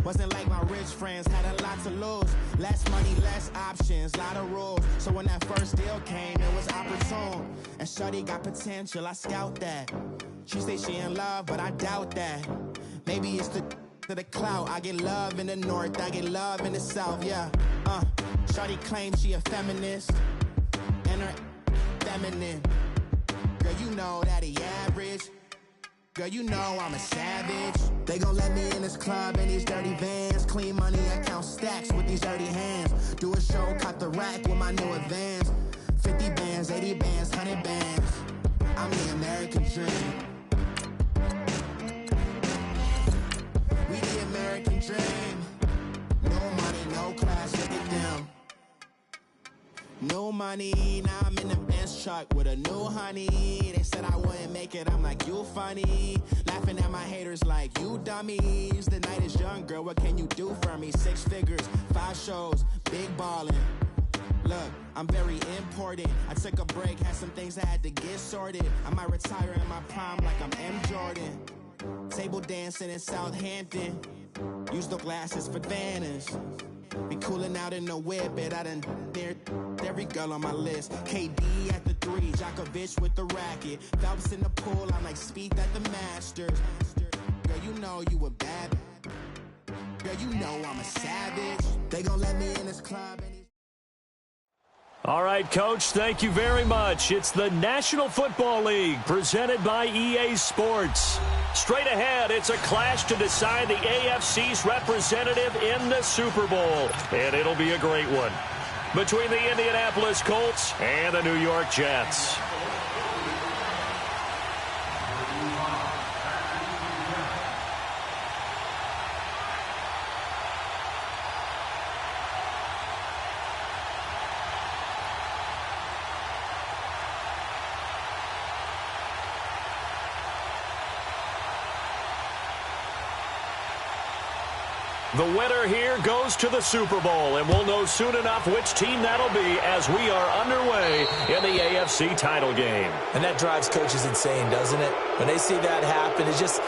Wasn't like my rich friends, had a lot to lose. Less money, less options, lot of rules. So when that first deal came, it was opportune. And shorty got potential, I scout that. She say she in love, but I doubt that. Maybe it's to the clout. I get love in the north, I get love in the south, yeah. Shorty claims she a feminist, and her feminine. Girl, you know that he average. Girl, you know I'm a savage. They gon' let me in this club in these dirty vans. Clean money, I count stacks with these dirty hands. Do a show, cut the rack with my new advance. 50 bands, 80 bands, 100 bands. I'm the American dream. We the American dream. No money, no class, look at them. No money, now I'm in the Benz truck with a new honey. They said I wouldn't make it, I'm like, you funny. Laughing at my haters like, you dummies. The night is young, girl, what can you do for me? 6 figures, 5 shows, big ballin'. Look, I'm very important. I took a break, had some things I had to get sorted. I might retire in my prime like I'm M. Jordan. Table dancing in Southampton. Use the glasses for Vannas. Be cooling out in the whip, but I done near every girl on my list. KD at the 3, Djokovic with the racket. Phelps in the pool, I'm like Speed at the Masters. Girl, you know you a bad. Girl, you know I'm a savage. They gon' let me in this club. All right, Coach, thank you very much. It's the National Football League presented by EA Sports. Straight ahead, it's a clash to decide the AFC's representative in the Super Bowl. And it'll be a great one between the Indianapolis Colts and the New York Jets. The winner here goes to the Super Bowl, and we'll know soon enough which team that'll be as we are underway in the AFC title game. And that drives coaches insane, doesn't it? When they see that happen, it's just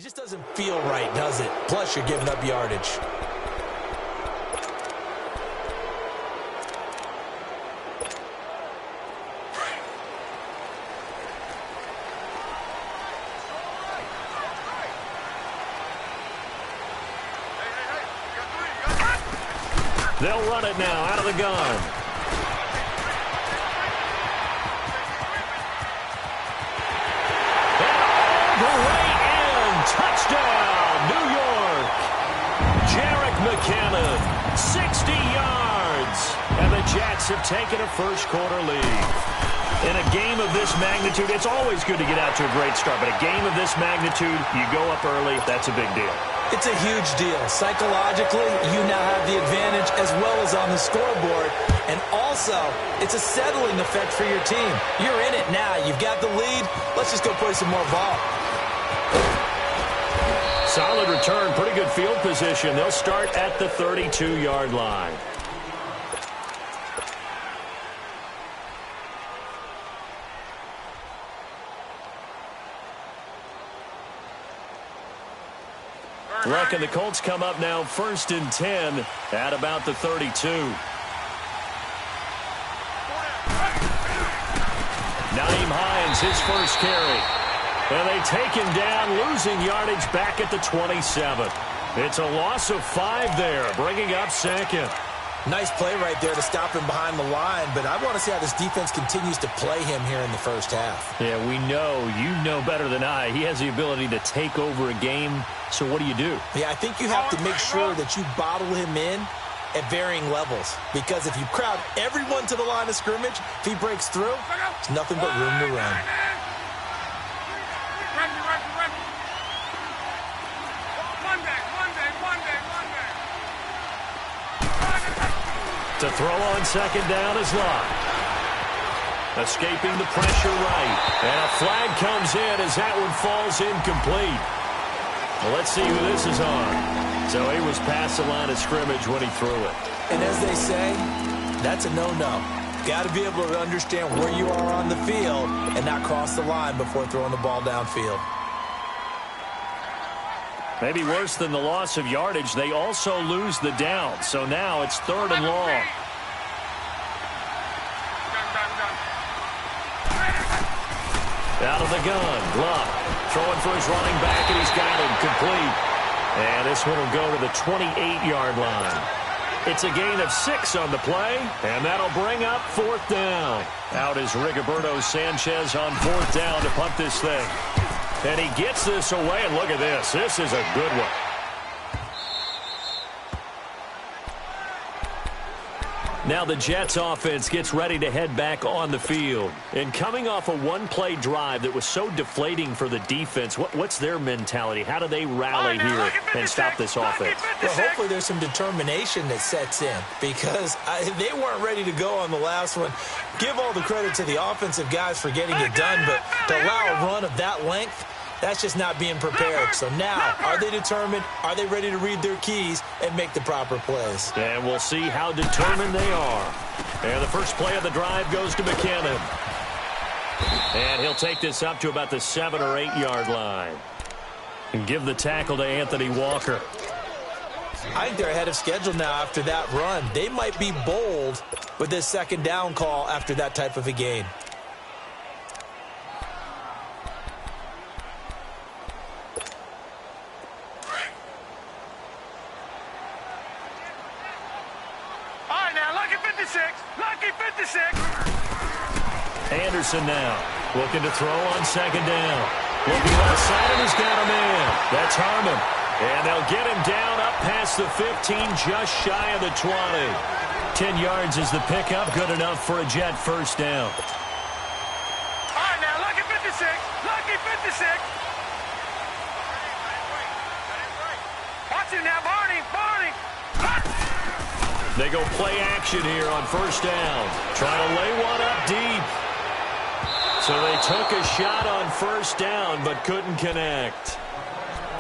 just doesn't feel right, does it? Plus, you're giving up yardage. They'll run it now out of the gun. And all the way in. Touchdown, New York. Jerick McKinnon, 60 yards. And the Jets have taken a first-quarter lead. In a game of this magnitude, it's always good to get out to a great start. But a game of this magnitude, you go up early, that's a big deal. It's a huge deal. Psychologically, you now have the advantage as well as on the scoreboard. And also, it's a settling effect for your team. You're in it now. You've got the lead. Let's just go play some more ball. Solid return. Pretty good field position. They'll start at the 32-yard line. Luck and the Colts come up now 1st and 10 at about the 32. Nyheim Hines, his first carry. And they take him down, losing yardage back at the 27. It's a loss of 5 there, bringing up 2nd. Nice play right there to stop him behind the line, but I want to see how this defense continues to play him here in the first half. Yeah, we know, you know better than I, he has the ability to take over a game. So what do you do? Yeah, I think you have to make sure that you bottle him in at varying levels. Because if you crowd everyone to the line of scrimmage, if he breaks through, there's nothing but room to run. To throw on 2nd down is Locke. Escaping the pressure right. And a flag comes in as that one falls incomplete. Well, let's see who this is on. So he was past the line of scrimmage when he threw it. And as they say, that's a no-no. Got to be able to understand where you are on the field and not cross the line before throwing the ball downfield. Maybe worse than the loss of yardage, they also lose the down. So now it's 3rd and long. Out of the gun, Luck throwing for his running back, and he's got him complete. And this one will go to the 28-yard line. It's a gain of 6 on the play, and that'll bring up 4th down. Out is Rigoberto Sanchez on 4th down to punt this thing. And he gets this away, and look at this. This is a good one. Now the Jets offense gets ready to head back on the field. And coming off a one-play drive that was so deflating for the defense, what's their mentality? How do they rally here and stop this offense? Well, hopefully there's some determination that sets in because they weren't ready to go on the last one. Give all the credit to the offensive guys for getting it done, but to allow a run of that length, that's just not being prepared. So now, are they determined? Are they ready to read their keys and make the proper plays? And we'll see how determined they are. And the first play of the drive goes to McKinnon. And he'll take this up to about the 7 or 8 yard line. And give the tackle to Anthony Walker. I think they're ahead of schedule now after that run. They might be bold with this 2nd down call after that type of a gain. Anderson now looking to throw on 2nd down. Looking left side, and he's got a man. That's Harmon. And they'll get him down up past the 15, just shy of the 20. 10 yards is the pickup. Good enough for a Jet first down. All right, now, lucky 56. Lucky 56. Watch it now, Barney. Barney. They go play action here on 1st down. Trying to lay one up deep. So they took a shot on 1st down, but couldn't connect.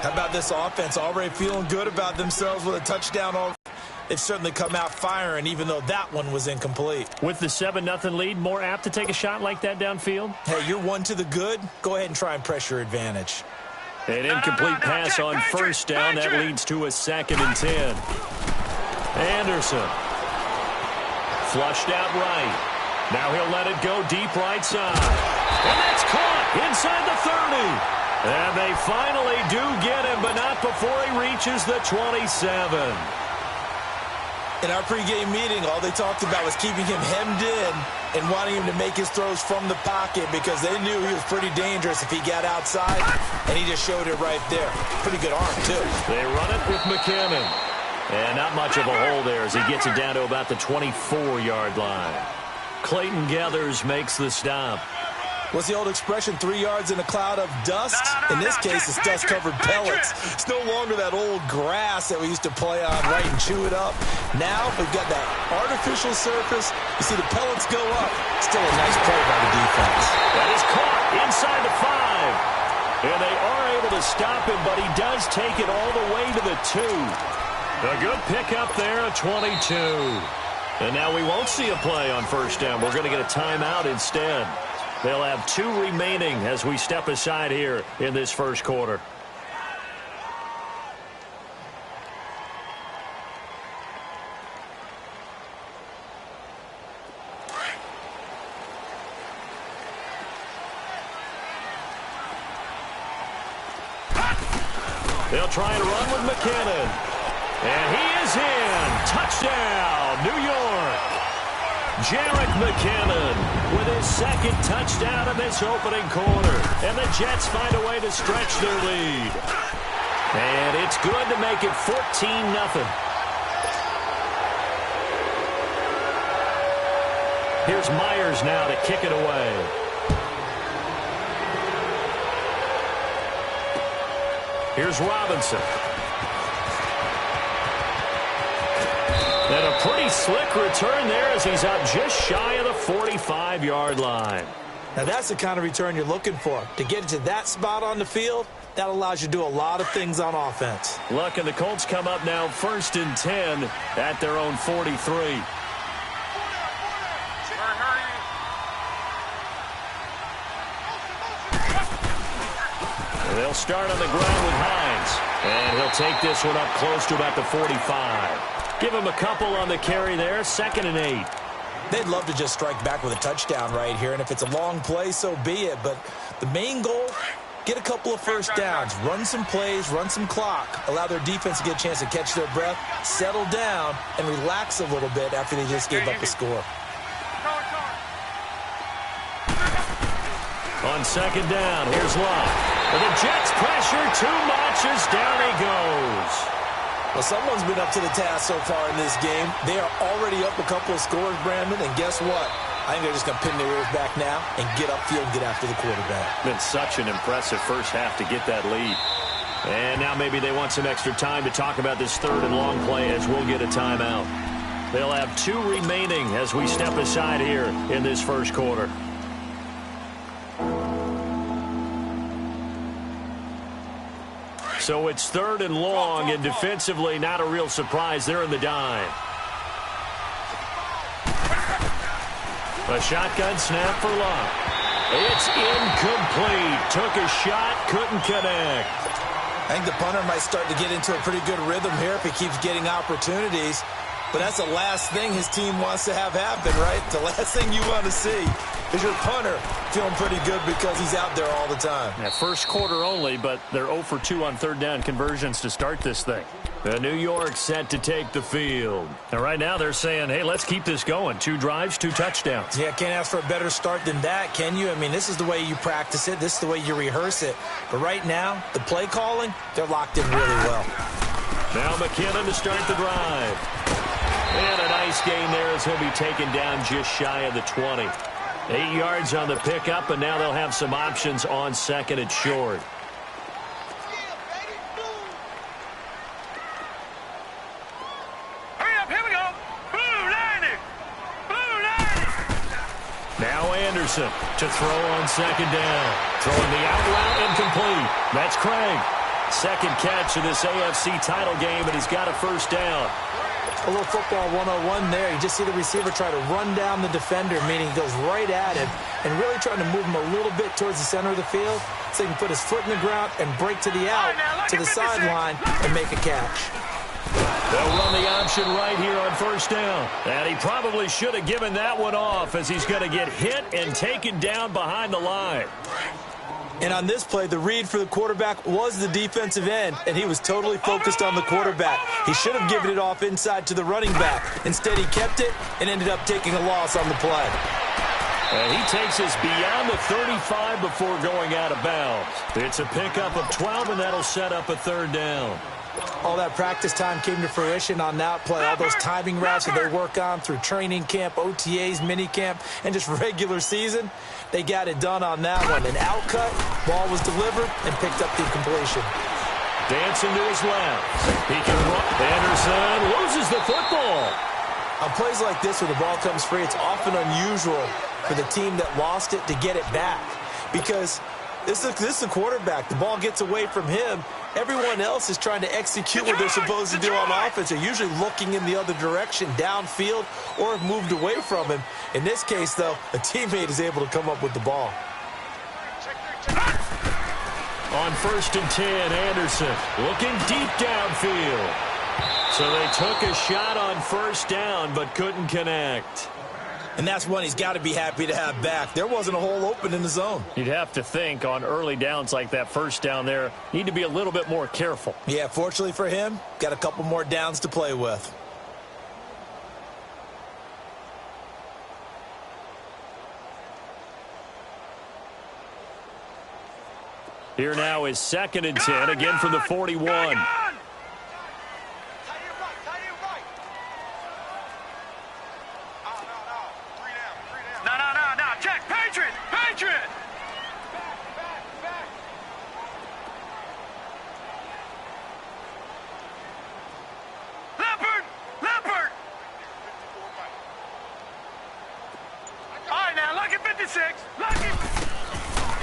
How about this offense already feeling good about themselves with a touchdown? They've certainly come out firing, even though that one was incomplete. With the 7-0 lead, more apt to take a shot like that downfield? Hey, you're one to the good. Go ahead and try and press your advantage. An incomplete pass on first down. That leads to a 2nd and 10. Anderson. Flushed out right. Now he'll let it go deep right side. And that's caught inside the 30. And they finally do get him, but not before he reaches the 27. In our pregame meeting, all they talked about was keeping him hemmed in and wanting him to make his throws from the pocket because they knew he was pretty dangerous if he got outside, and he just showed it right there. Pretty good arm, too. They run it with McKinnon. And not much of a hole there as he gets it down to about the 24-yard line. Clayton Gathers makes the stop. What's the old expression, 3 yards in a cloud of dust? In this case, it's dust-covered pellets. It's no longer that old grass that we used to play on, right, and chew it up. Now we've got that artificial surface. You see the pellets go up. Still a nice play by the defense. That is caught inside the 5. And they are able to stop him, but he does take it all the way to the 2. A good pickup there, a 22. And now we won't see a play on first down. We're going to get a timeout instead. They'll have 2 remaining as we step aside here in this first quarter. They'll try and run with McKinnon. And he is in. Touchdown, New York. Jerick McKinnon with his 2nd touchdown of this opening quarter. And the Jets find a way to stretch their lead. And it's good to make it 14-0. Here's Myers now to kick it away. Here's Robinson. And a pretty slick return there as he's up just shy of the 45-yard line. Now that's the kind of return you're looking for. To get to that spot on the field, that allows you to do a lot of things on offense. Look, and the Colts come up now 1st and 10 at their own 43. They'll start on the ground with Hines. And he'll take this one up close to about the 45. Give him a couple on the carry there, 2nd and 8. They'd love to just strike back with a touchdown right here, and if it's a long play, so be it. But the main goal, get a couple of first downs, run some plays, run some clock, allow their defense to get a chance to catch their breath, settle down, and relax a little bit after they just gave up a score. On 2nd down, here's Love. And the Jets pressure too much as down he goes. Well, someone's been up to the task so far in this game. They are already up a couple of scores, Brandon, and guess what? I think they're just going to pin their ears back now and get upfield and get after the quarterback. Been such an impressive first half to get that lead. And now maybe they want some extra time to talk about this 3rd and long play as we'll get a timeout. They'll have 2 remaining as we step aside here in this first quarter. So it's 3rd and long, and defensively not a real surprise. They're in the dime. A shotgun snap for Luck. It's incomplete. Took a shot, couldn't connect. I think the punter might start to get into a pretty good rhythm here if he keeps getting opportunities. But that's the last thing his team wants to have happen, right? The last thing you want to see is your punter feeling pretty good because he's out there all the time. Yeah, first quarter only, but they're 0 for 2 on 3rd down conversions to start this thing. The New York set to take the field. And right now they're saying, hey, let's keep this going. 2 drives, 2 touchdowns. Yeah, can't ask for a better start than that, can you? I mean, this is the way you practice it. This is the way you rehearse it. But right now, the play calling, they're locked in really well. Now McKinnon to start the drive. And a nice gain there as he'll be taken down just shy of the 20. 8 yards on the pickup, and now they'll have some options on 2nd and short. Hurry up, here we go. Blue 90. Blue 90. Now Anderson to throw on 2nd down. Throwing the out route incomplete. That's Craig. 2nd catch of this AFC title game, and he's got a first down. A little football 101 there. You just see the receiver try to run down the defender, meaning he goes right at him and really trying to move him a little bit towards the center of the field so he can put his foot in the ground and break to the out, to the sideline, and make a catch. They'll run the option right here on first down. And he probably should have given that one off as he's going to get hit and taken down behind the line. And on this play, the read for the quarterback was the defensive end, and he was totally focused on the quarterback. He should have given it off inside to the running back. Instead, he kept it and ended up taking a loss on the play. And he takes us beyond the 35 before going out of bounds. It's a pickup of 12, and that'll set up a third down. All that practice time came to fruition on that play. All those timing routes that they work on through training camp, OTAs, minicamp, and just regular season, they got it done on that one. An outcut, ball was delivered, and picked up the completion. Dancing to his left. He can run. Anderson loses the football. On plays like this where the ball comes free, it's often unusual for the team that lost it to get it back because this is a quarterback. The ball gets away from him. Everyone else is trying to execute what they're supposed to do on offense. They're usually looking in the other direction, downfield, or have moved away from him. In this case, though, a teammate is able to come up with the ball. On 1st and 10, Anderson looking deep downfield. So they took a shot on first down but couldn't connect. And that's one he's got to be happy to have back. There wasn't a hole open in the zone. You'd have to think on early downs like that first down there, need to be a little bit more careful. Yeah, fortunately for him, got a couple more downs to play with. Here now is 2nd and 10, again from the 41.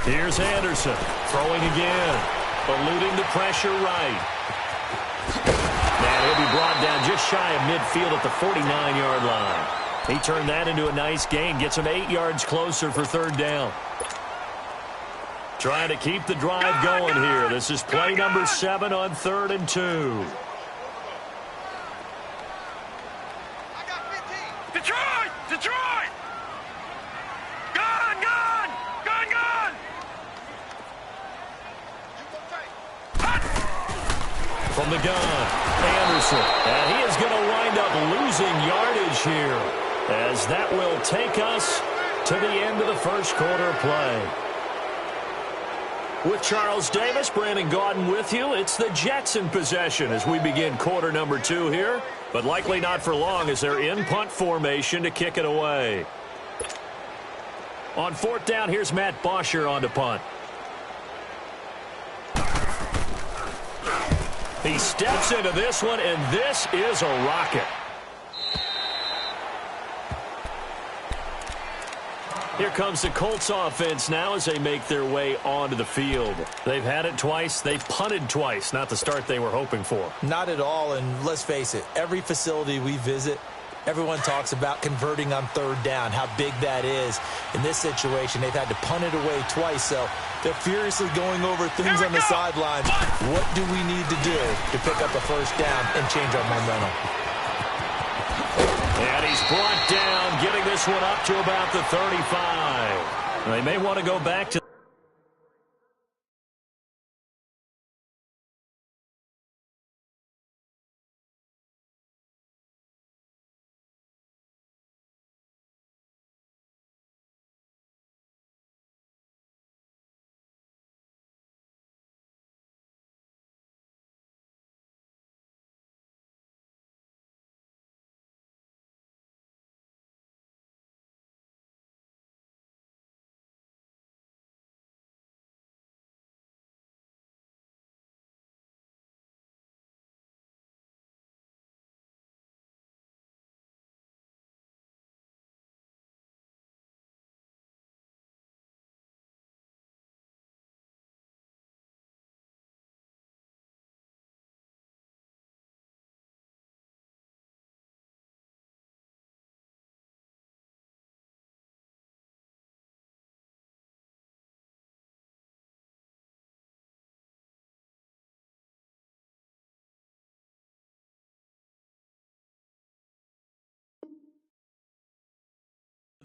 Here's Anderson, throwing again, eluding the pressure right. And he'll be brought down just shy of midfield at the 49-yard line. He turned that into a nice gain, gets him 8 yards closer for third down. Trying to keep the drive going here. This is play number 7 on 3rd and 2. Detroit! Gun! From the gun, Anderson. And he is going to wind up losing yardage here, as that will take us to the end of the first quarter of play. With Charles Davis, Brandon Gaudin with you. It's the Jets in possession as we begin quarter number 2 here, but likely not for long as they're in punt formation to kick it away. On 4th down, here's Matt Bosher on to punt. He steps into this one, and this is a rocket. Here comes the Colts offense now as they make their way onto the field. They've had it twice. They've punted twice. Not the start they were hoping for. Not at all, and let's face it, every facility we visit, everyone talks about converting on 3rd down, how big that is. In this situation, they've had to punt it away twice, so they're furiously going over things on the sidelines. What do we need to do to pick up a first down and change our momentum? And he's brought down, getting this one up to about the 35. They may want to go back to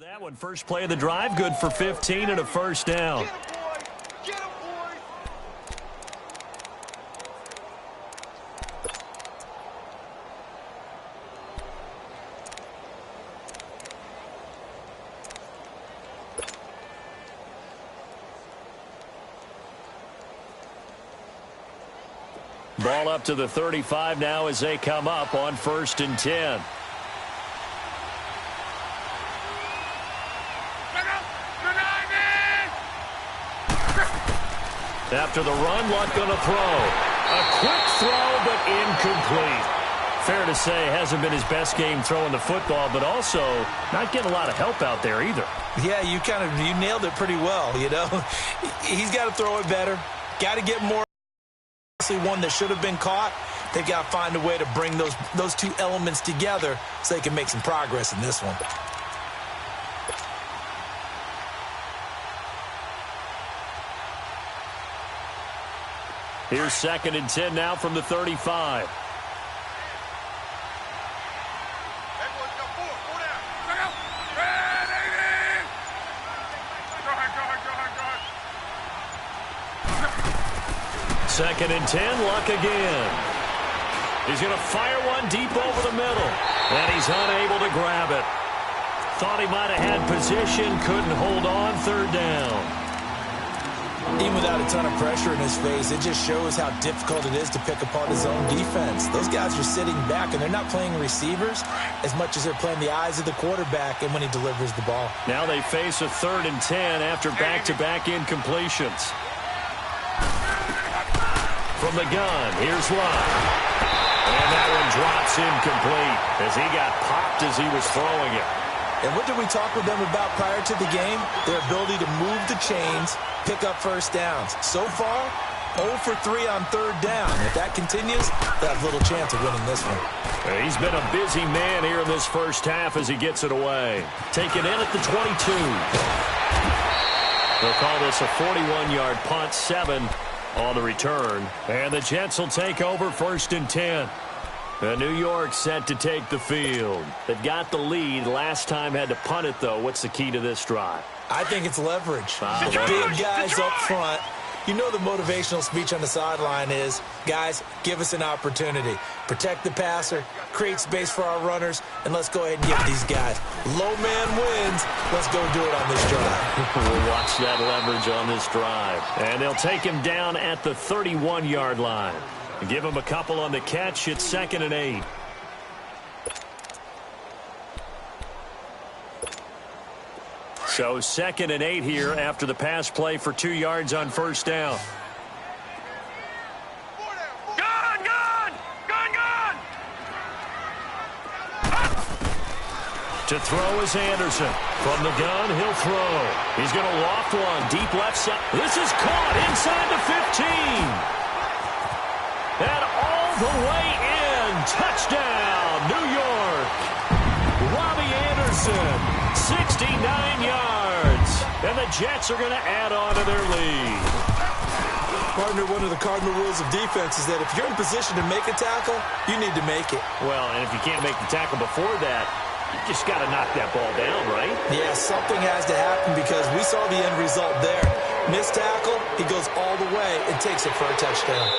That one, first play of the drive, good for 15 and a first down. Get him, boys! Ball up to the 35 now as they come up on 1st and 10. After the run, Luck going to throw. A quick throw, but incomplete. Fair to say, hasn't been his best game throwing the football, but also not getting a lot of help out there either. Yeah, you nailed it pretty well, you know. He's got to throw it better. Got to get more. One that should have been caught. They've got to find a way to bring those two elements together so they can make some progress in this one. Here's 2nd and 10 now from the 35. Second and 10, Luck again. He's going to fire one deep over the middle, and he's unable to grab it. Thought he might have had position, couldn't hold on, 3rd down. Even without a ton of pressure in his face, it just shows how difficult it is to pick apart his own defense. Those guys are sitting back, and they're not playing receivers as much as they're playing the eyes of the quarterback and when he delivers the ball. Now they face a 3rd and 10 after back-to-back incompletions. From the gun, here's Luck. And that one drops incomplete as he got popped as he was throwing it. And what did we talk with them about prior to the game? Their ability to move the chains, pick up first downs. So far, 0 for 3 on 3rd down. If that continues, they'll have little chance of winning this one. He's been a busy man here in this first half as he gets it away. Taken in at the 22. They'll call this a 41-yard punt, 7 on the return. And the Jets will take over 1st and 10. New York set to take the field. They've got the lead. Last time had to punt it, though. What's the key to this drive? I think it's leverage. Big guys up front. You know the motivational speech on the sideline is, guys, give us an opportunity. Protect the passer, create space for our runners, and let's go ahead and get these guys. Low man wins. Let's go do it on this drive. We'll watch that leverage on this drive. And they'll take him down at the 31-yard line. Give him a couple on the catch. It's 2nd and 8. So 2nd and 8 here after the pass play for 2 yards on 1st down. Gun! Gun! Gun! Gun! To throw is Anderson. From the gun, he'll throw. He's going to loft one deep left side. This is caught inside the 15. And all the way in. Touchdown, New York. Robbie Anderson, 69 yards. And the Jets are going to add on to their lead. Partner, one of the cardinal rules of defense is that if you're in position to make a tackle, you need to make it. Well, and if you can't make the tackle before that, you just got to knock that ball down, right? Yeah, something has to happen because we saw the end result there. Missed tackle, he goes all the way and takes it for a touchdown.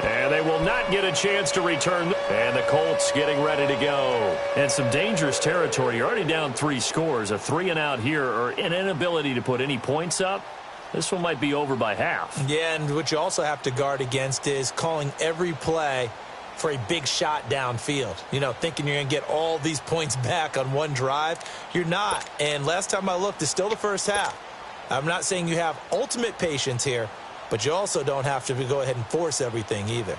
And they will not get a chance to return. And the Colts getting ready to go. And some dangerous territory. You're already down 3 scores. A 3-and-out here or an inability to put any points up. This one might be over by half. Yeah, and what you also have to guard against is calling every play for a big shot downfield. You know, thinking you're going to get all these points back on one drive. You're not. And last time I looked, it's still the first half. I'm not saying you have ultimate patience here, but you also don't have to go ahead and force everything either.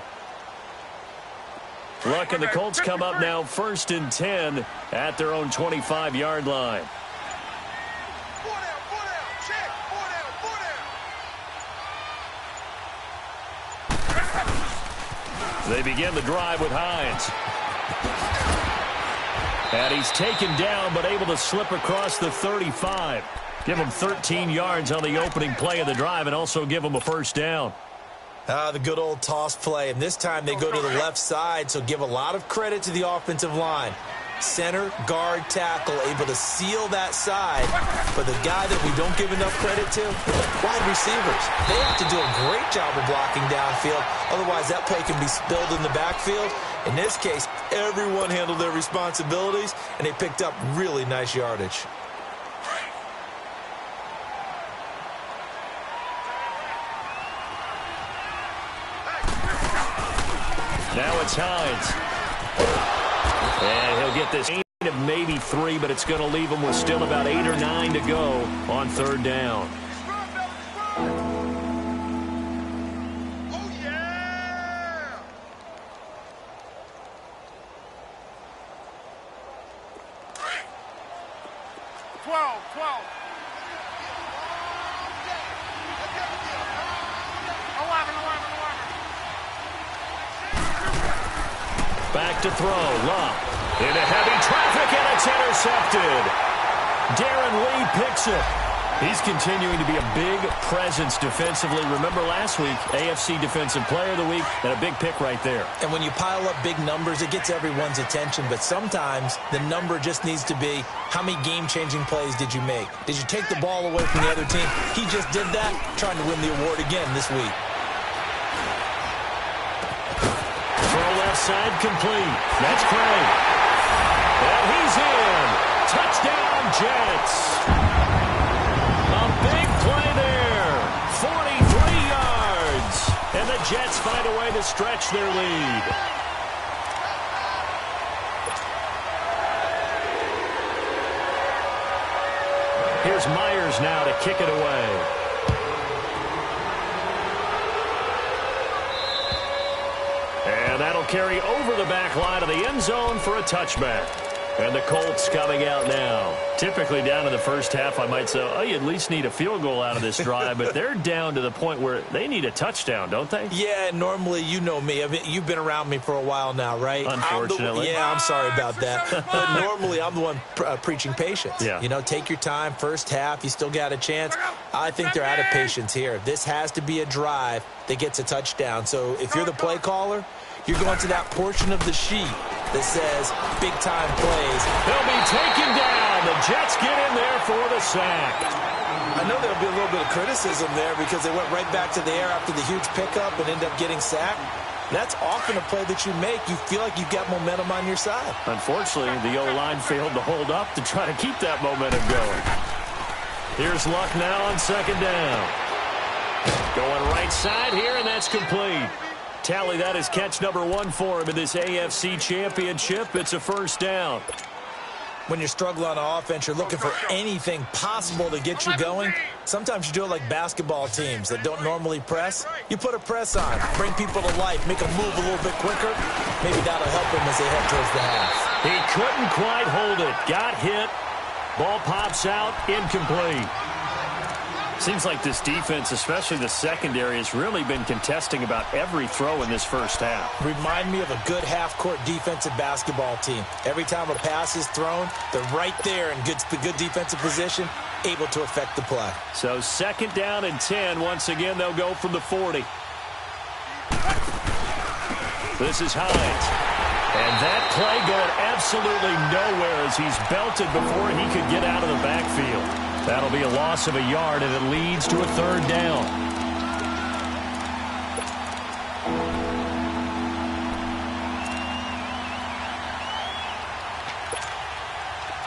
Luck and the Colts come up now 1st and 10 at their own 25-yard line. They begin the drive with Hines. And he's taken down but able to slip across the 35. Give him 13 yards on the opening play of the drive and also give him a first down. The good old toss play, and this time they go to the left side, so give a lot of credit to the offensive line. Center, guard, tackle, able to seal that side. But the guy that we don't give enough credit to, wide receivers. They have to do a great job of blocking downfield. Otherwise, that play can be spilled in the backfield. In this case, everyone handled their responsibilities, and they picked up really nice yardage. Now it's Hines. And he'll get this of maybe 3, but it's going to leave him with still about 8 or 9 to go on third down. Oh, yeah! 12. Back to throw. Love. Into heavy traffic, and it's intercepted. Darren Lee picks it. He's continuing to be a big presence defensively. Remember last week, AFC Defensive Player of the Week, and a big pick right there. And when you pile up big numbers, it gets everyone's attention. But sometimes the number just needs to be, how many game-changing plays did you make? Did you take the ball away from the other team? He just did that, trying to win the award again this week. Throw left side complete. That's Craig. And he's in. Touchdown, Jets. A big play there. 43 yards. And the Jets find a way to stretch their lead. Here's Myers now to kick it away. And that'll carry over the back line of the end zone for a touchback. And the Colts coming out now. Typically down in the first half, I might say, oh, you at least need a field goal out of this drive. But they're down to the point where they need a touchdown, don't they? Yeah, normally, you know me. I mean, you've been around me for a while now, right? Unfortunately. I'm sorry about that. But normally, I'm the one preaching patience. Yeah. You know, take your time. First half, you still got a chance. I think they're out of patience here. This has to be a drive that gets a touchdown. So if you're the play caller, you're going to that portion of the sheet that says big-time plays. They'll be taken down. The Jets get in there for the sack. I know there'll be a little bit of criticism there because they went right back to the air after the huge pickup and ended up getting sacked. That's often a play that you make. You feel like you've got momentum on your side. Unfortunately, the O-line failed to hold up to try to keep that momentum going. Here's Luck now on second down. Going right side here, and that's complete. Tally, that is catch number 1 for him in this AFC Championship. It's a first down. When you're struggling on offense, you're looking for anything possible to get you going. Sometimes you do it like basketball teams that don't normally press. You put a press on, bring people to life, make them move a little bit quicker. Maybe that'll help them as they head towards the half. He couldn't quite hold it. Got hit. Ball pops out. Incomplete. Seems like this defense, especially the secondary, has really been contesting about every throw in this first half. Remind me of a good half-court defensive basketball team. Every time a pass is thrown, they're right there in the good defensive position, able to affect the play. So second down and 10. Once again, they'll go from the 40. This is Hines. And that play going absolutely nowhere as he's belted before he could get out of the backfield. That'll be a loss of a yard, and it leads to a third down.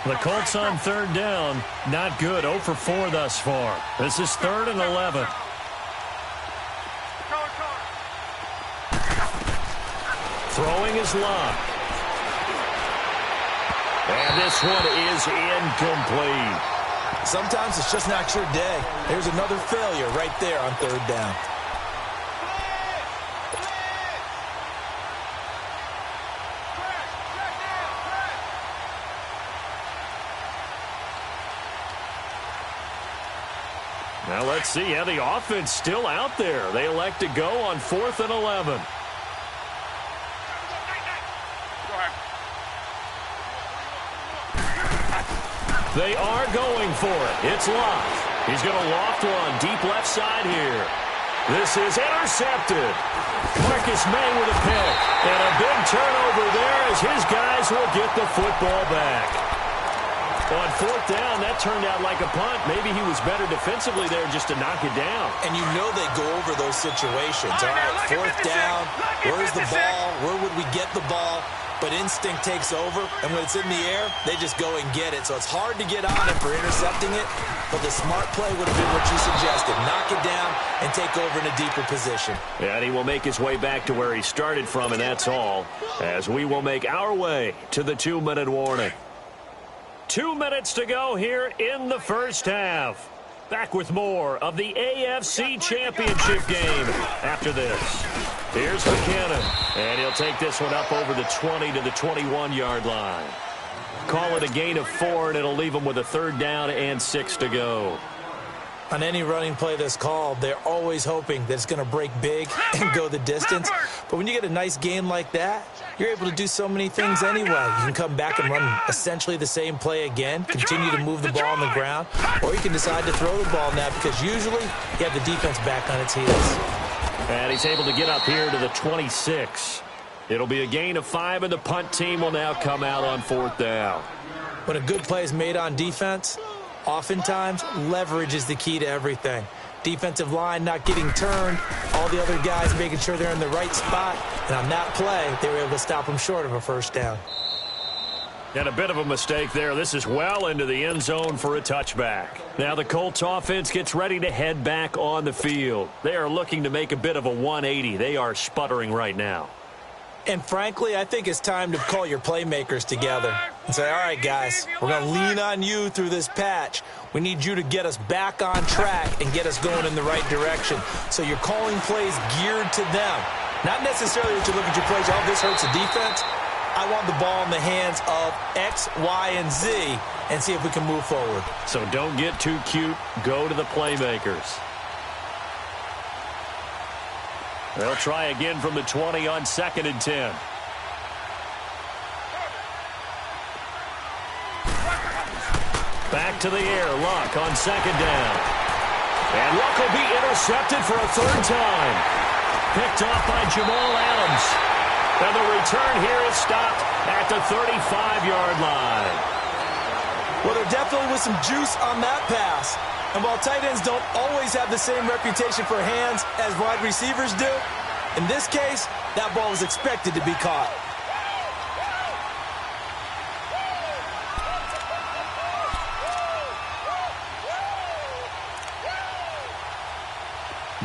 The Colts on third down. Not good. 0 for 4 thus far. This is 3rd and 11. Throwing is Love. And this one is incomplete. Sometimes it's just not your day. There's another failure right there on third down. Now let's see how the offense still out there. They elect to go on 4th and 11. They are going for it. It's Love. He's going to loft one deep left side here. This is intercepted. Marcus May with a pick. And a big turnover there as his guys will get the football back. On fourth down, that turned out like a punt. Maybe he was better defensively there just to knock it down. And you know they go over those situations. All right, fourth down, where's the ball? Where would we get the ball? But instinct takes over, and when it's in the air, they just go and get it. So it's hard to get on him for intercepting it, but the smart play would have been what you suggested. Knock it down and take over in a deeper position. Yeah, and he will make his way back to where he started from, and that's all, as we will make our way to the 2-minute warning. 2 minutes to go here in the first half. Back with more of the AFC Championship game after this. Here's McKinnon, and he'll take this one up over the 20 to the 21-yard line. Call it a gain of 4, and it'll leave him with a 3rd down and 6 to go. On any running play that's called, they're always hoping that it's going to break big and go the distance. But when you get a nice gain like that, you're able to do so many things anyway. You can come back and run essentially the same play again, continue to move the ball on the ground, or you can decide to throw the ball now because usually you have the defense back on its heels. And he's able to get up here to the 26. It'll be a gain of 5, and the punt team will now come out on 4th down. When a good play is made on defense, oftentimes leverage is the key to everything. Defensive line not getting turned, all the other guys making sure they're in the right spot, and on that play, they were able to stop them short of a 1st down. And a bit of a mistake there. This is well into the end zone for a touchback. Now the Colts offense gets ready to head back on the field. They are looking to make a bit of a 180. They are sputtering right now. And frankly, I think it's time to call your playmakers together and say, all right, guys, we're going to lean on you through this patch. We need you to get us back on track and get us going in the right direction. So you're calling plays geared to them. Not necessarily that you look at your plays, oh, this hurts the defense. I want the ball in the hands of X, Y, and Z and see if we can move forward. So don't get too cute. Go to the playmakers. They'll try again from the 20 on 2nd and 10. Back to the air. Luck on 2nd down. And Luck will be intercepted for a 3rd time. Picked off by Jamal Adams. And the return here is stopped at the 35-yard line. Well, there definitely was some juice on that pass. And while tight ends don't always have the same reputation for hands as wide receivers do, in this case, that ball was expected to be caught.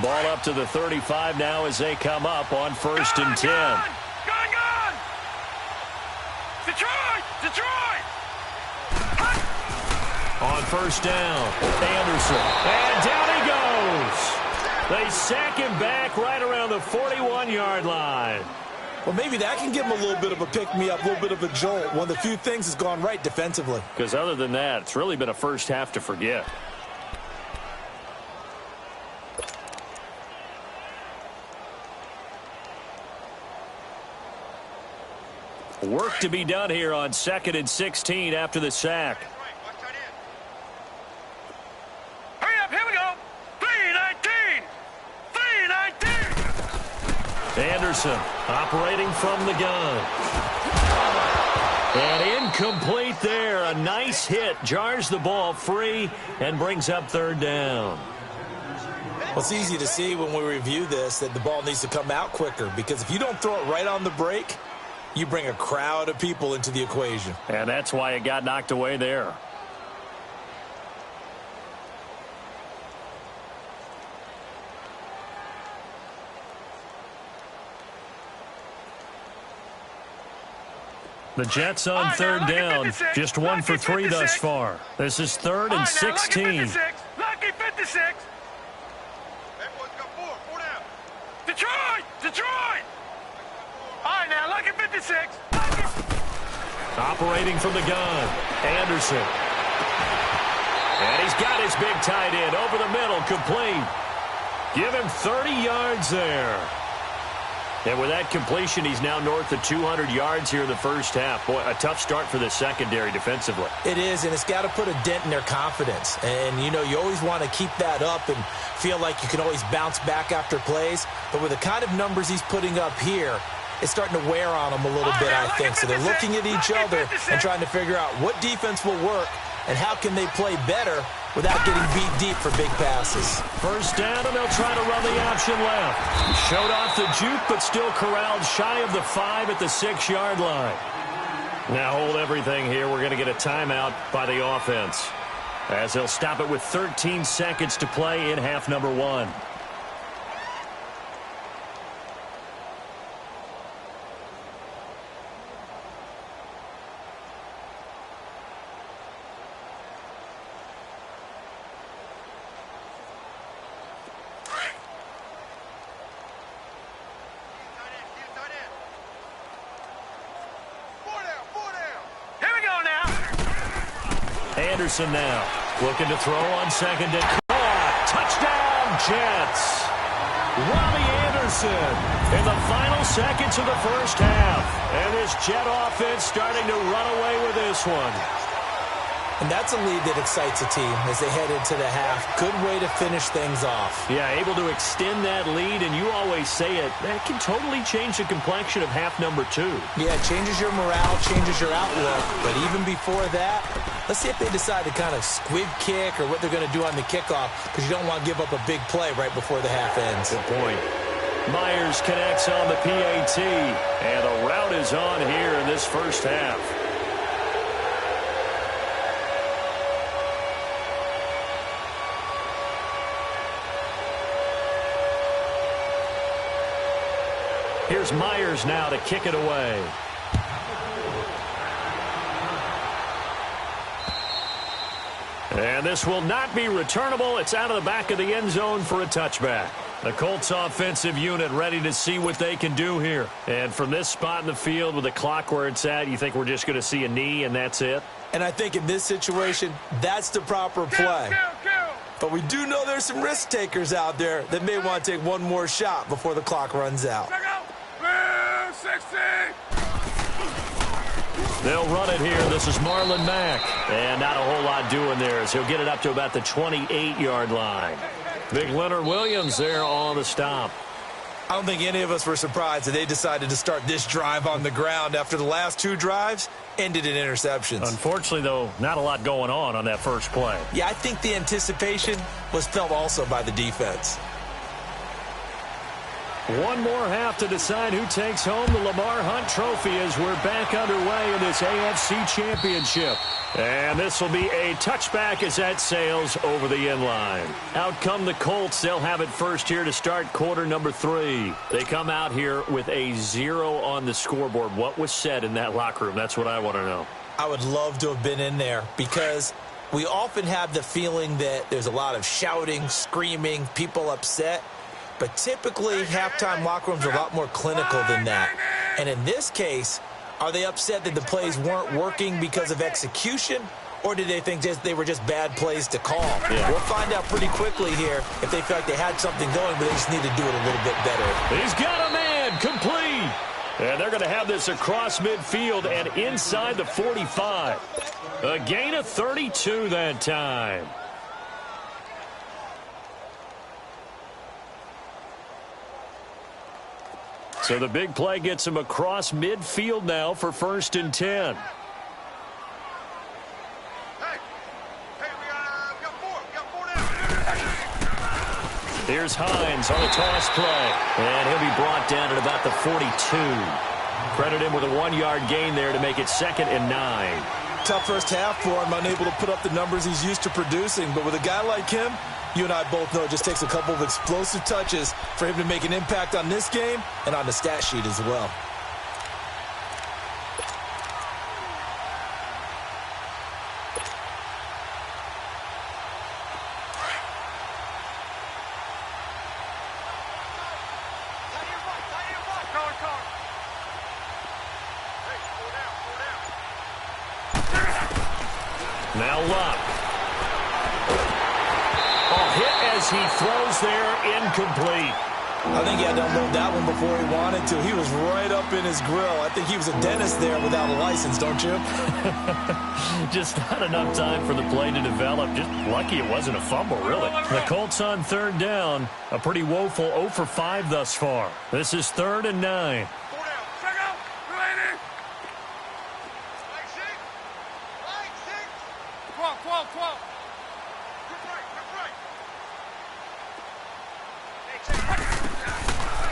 Ball up to the 35 now as they come up on 1st and 10. Gone! Detroit! On 1st down, Anderson. And down he goes. They sack him back right around the 41-yard line. Well, maybe that can give him a little bit of a pick-me-up, a little bit of a jolt. One of the few things that's gone right defensively. Because other than that, it's really been a first half to forget. Work to be done here on 2nd and 16 after the sack. Hurry up, here we go. 3-19. Anderson operating from the gun. And incomplete there. A nice hit. Jars the ball free and brings up 3rd down. Well, it's easy to see when we review this that the ball needs to come out quicker, because if you don't throw it right on the break, you bring a crowd of people into the equation. And that's why it got knocked away there. The Jets on 3rd down. Just 1 for 3 thus far. This is 3rd and 16. Lucky 56. Detroit! All right, now, lucky 56. Operating from the gun, Anderson. And he's got his big tight end over the middle, complete. Give him 30 yards there. And with that completion, he's now north of 200 yards here in the first half. Boy, a tough start for the secondary defensively. It is, and it's got to put a dent in their confidence. And, you always want to keep that up and feel like you can always bounce back after plays. But with the kind of numbers he's putting up here, it's starting to wear on them a little bit, I think. So they're looking at each other and trying to figure out what defense will work and how can they play better without getting beat deep for big passes. First down, and they'll try to run the option left. Showed off the juke, but still corralled shy of the 5 at the 6-yard line. Now hold everything here. We're going to get a timeout by the offense, as they'll stop it with 13 seconds to play in half number 1. Anderson now looking to throw on second and caught. Touchdown, Jets. Robbie Anderson in the final seconds of the first half. And this Jet offense starting to run away with this one. And that's a lead that excites a team as they head into the half. Good way to finish things off. Yeah, able to extend that lead, and you always say it, that can totally change the complexion of half number 2. Yeah, it changes your morale, changes your outlook. But even before that, let's see if they decide to kind of squib kick or what they're going to do on the kickoff, because you don't want to give up a big play right before the half ends. Good point. Myers connects on the PAT, and the route is on here in this first half. Here's Myers now to kick it away. And this will not be returnable. It's out of the back of the end zone for a touchback. The Colts offensive unit ready to see what they can do here. And from this spot in the field with the clock where it's at, you think we're just going to see a knee and that's it? And I think in this situation, that's the proper play. But we do know there's some risk takers out there that may want to take one more shot before the clock runs out. They'll run it here. This is Marlon Mack. And not a whole lot doing there as he'll get it up to about the 28-yard line. Big Leonard Williams there on the stop. I don't think any of us were surprised that they decided to start this drive on the ground after the last 2 drives ended in interceptions. Unfortunately, though, not a lot going on that first play. Yeah, I think the anticipation was felt also by the defense. One more half to decide who takes home the Lamar Hunt Trophy as we're back underway in this AFC Championship. And this will be a touchback as that sails over the end line. Out come the Colts. They'll have it first here to start quarter number 3. They come out here with a 0 on the scoreboard. What was said in that locker room? That's what I want to know. I would love to have been in there because we often have the feeling that there's a lot of shouting, screaming, people upset. But typically, halftime locker rooms are a lot more clinical than that. And in this case, are they upset that the plays weren't working because of execution, or did they think they were just bad plays to call? Yeah. We'll find out pretty quickly here if they felt like they had something going, but they just need to do it a little bit better. He's got a man, complete. And they're going to have this across midfield and inside the 45. A gain of 32 that time. So the big play gets him across midfield now for 1st and 10. Here's Hines on a toss play. And he'll be brought down at about the 42. Credit him with a 1-yard gain there to make it 2nd and 9. Tough first half for him, unable to put up the numbers he's used to producing. But with a guy like him, you and I both know it just takes a couple of explosive touches for him to make an impact on this game and on the stat sheet as well. Now Luck. Hit as he throws there, incomplete. I think he had to unload that one before he wanted to. He was right up in his grill. I think he was a dentist there without a license, don't you? Just not enough time for the play to develop. Just lucky it wasn't a fumble, really. The Colts on third down. A pretty woeful 0 for 5 thus far. This is 3rd and 9.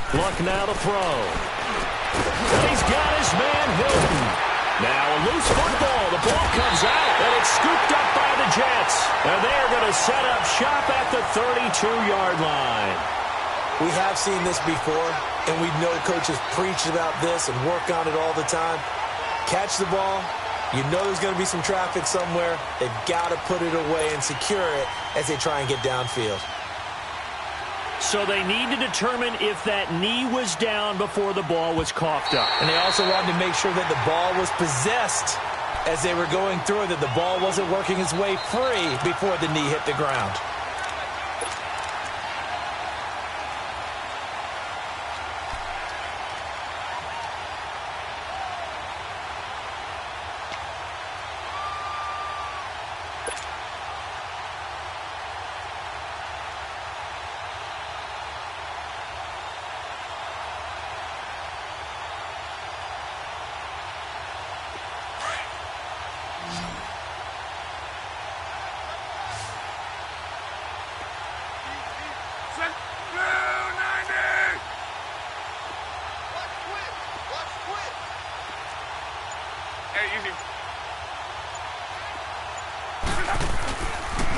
Luck now to throw. And he's got his man Hilton. Now a loose football. The ball comes out, and it's scooped up by the Jets. And they're going to set up shop at the 32-yard line. We have seen this before, and we know coaches preach about this and work on it all the time. Catch the ball. You know there's going to be some traffic somewhere. They've got to put it away and secure it as they try and get downfield. So they need to determine if that knee was down before the ball was coughed up. And they also wanted to make sure that the ball was possessed as they were going through, that the ball wasn't working its way free before the knee hit the ground.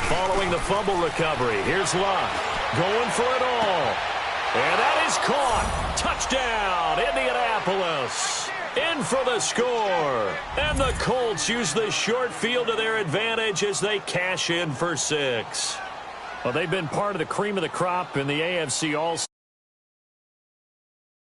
Following the fumble recovery, here's Luck. Going for it all. And that is caught. Touchdown, Indianapolis. In for the score. And the Colts use the short field to their advantage as they cash in for 6. Well, they've been part of the cream of the crop in the AFC all